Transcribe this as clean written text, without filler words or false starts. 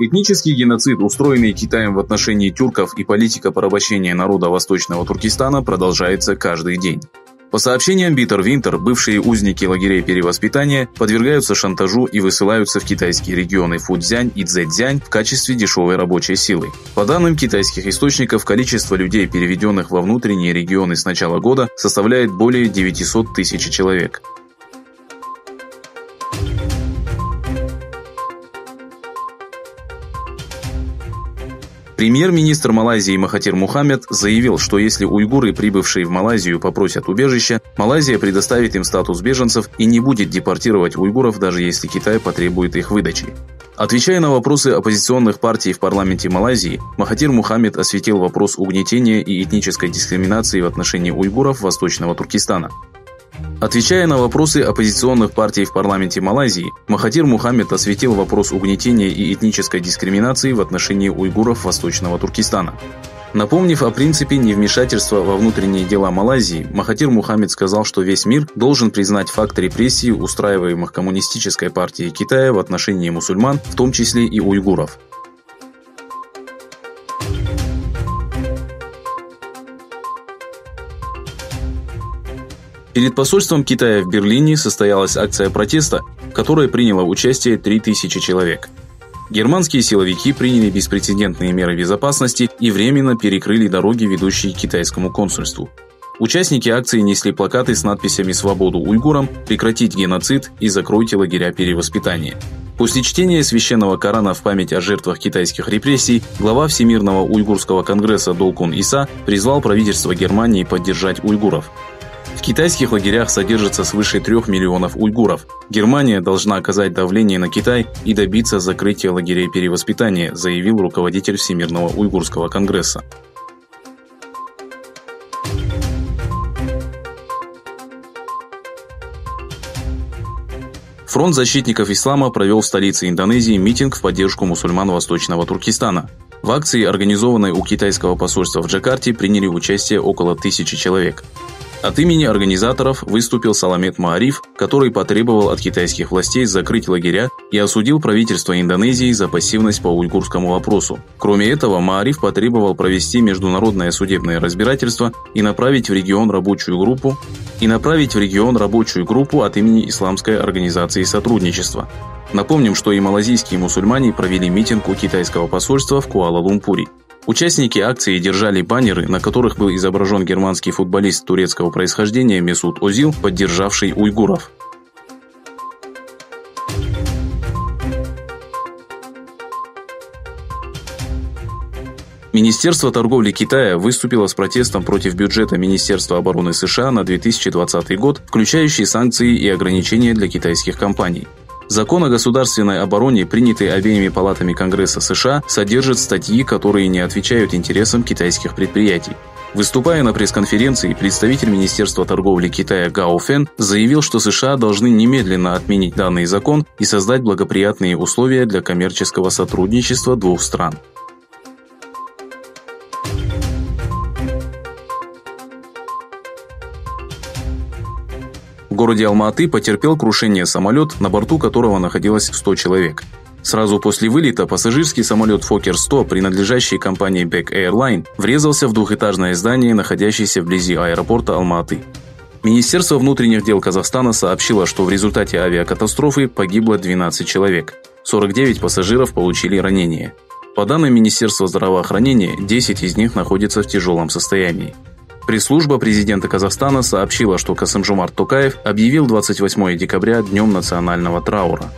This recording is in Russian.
Этнический геноцид, устроенный Китаем в отношении тюрков, и политика порабощения народа Восточного Туркестана продолжается каждый день. По сообщениям Bitter Winter, бывшие узники лагерей перевоспитания подвергаются шантажу и высылаются в китайские регионы Фуцзянь и Цзэцзянь в качестве дешевой рабочей силы. По данным китайских источников, количество людей, переведенных во внутренние регионы с начала года, составляет более 900 тысяч человек. Премьер-министр Малайзии Махатир Мухаммед заявил, что если уйгуры, прибывшие в Малайзию, попросят убежища, Малайзия предоставит им статус беженцев и не будет депортировать уйгуров, даже если Китай потребует их выдачи. Отвечая на вопросы оппозиционных партий в парламенте Малайзии, Махатир Мухаммед осветил вопрос угнетения и этнической дискриминации в отношении уйгуров Восточного Туркестана. Отвечая на вопросы оппозиционных партий в парламенте Малайзии, Махатир Мухаммед осветил вопрос угнетения и этнической дискриминации в отношении уйгуров Восточного Туркестана. Напомнив о принципе невмешательства во внутренние дела Малайзии, Махатир Мухаммед сказал, что весь мир должен признать факт репрессий, устраиваемых Коммунистической партией Китая в отношении мусульман, в том числе и уйгуров. Перед посольством Китая в Берлине состоялась акция протеста, в которой приняло участие 3000 человек. Германские силовики приняли беспрецедентные меры безопасности и временно перекрыли дороги, ведущие к китайскому консульству. Участники акции несли плакаты с надписями «Свободу уйгурам», «Прекратить геноцид» и «Закройте лагеря перевоспитания». После чтения священного Корана в память о жертвах китайских репрессий, глава Всемирного уйгурского конгресса Долкун Иса призвал правительство Германии поддержать уйгуров. В китайских лагерях содержится свыше 3 миллионов уйгуров. Германия должна оказать давление на Китай и добиться закрытия лагерей перевоспитания, заявил руководитель Всемирного уйгурского конгресса. Фронт защитников ислама провел в столице Индонезии митинг в поддержку мусульман Восточного Туркестана. В акции, организованной у китайского посольства в Джакарте, приняли участие около 1000 человек. От имени организаторов выступил Саламет Маариф, который потребовал от китайских властей закрыть лагеря и осудил правительство Индонезии за пассивность по уйгурскому вопросу. Кроме этого, Маариф потребовал провести международное судебное разбирательство и направить в регион рабочую группу от имени Исламской организации сотрудничества. Напомним, что и малазийские мусульмане провели митинг у китайского посольства в Куала-Лумпуре. Участники акции держали баннеры, на которых был изображен германский футболист турецкого происхождения Месут Озил, поддержавший уйгуров. Министерство торговли Китая выступило с протестом против бюджета Министерства обороны США на 2020 год, включающий санкции и ограничения для китайских компаний. Закон о государственной обороне, принятый обеими палатами Конгресса США, содержит статьи, которые не отвечают интересам китайских предприятий. Выступая на пресс-конференции, представитель Министерства торговли Китая Гао Фэн заявил, что США должны немедленно отменить данный закон и создать благоприятные условия для коммерческого сотрудничества двух стран. В городе Алма-Аты потерпел крушение самолет, на борту которого находилось 100 человек. Сразу после вылета пассажирский самолет Фоккер-100, принадлежащий компании Baek Airline, врезался в двухэтажное здание, находящееся вблизи аэропорта Алма-Аты. Министерство внутренних дел Казахстана сообщило, что в результате авиакатастрофы погибло 12 человек. 49 пассажиров получили ранения. По данным Министерства здравоохранения, 10 из них находятся в тяжелом состоянии. Пресс-служба президента Казахстана сообщила, что Касым-Жомарт Токаев объявил 28 декабря днем национального траура.